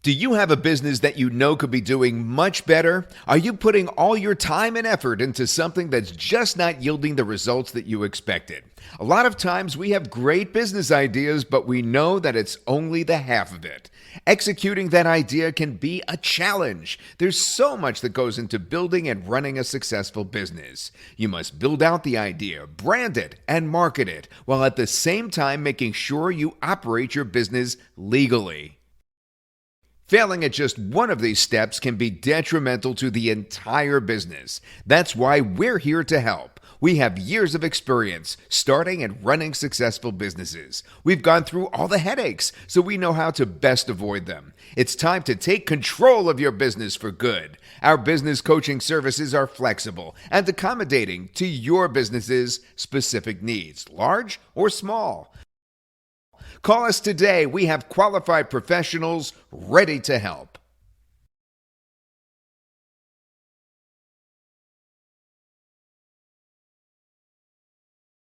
Do you have a business that you know could be doing much better? Are you putting all your time and effort into something that's just not yielding the results that you expected? A lot of times we have great business ideas, but we know that it's only the half of it. Executing that idea can be a challenge. There's so much that goes into building and running a successful business. You must build out the idea, brand it, and market it, while at the same time making sure you operate your business legally. Failing at just one of these steps can be detrimental to the entire business. That's why we're here to help. We have years of experience starting and running successful businesses. We've gone through all the headaches, so we know how to best avoid them. It's time to take control of your business for good. Our business coaching services are flexible and accommodating to your business's specific needs, large or small. Call us today. We have qualified professionals ready to help.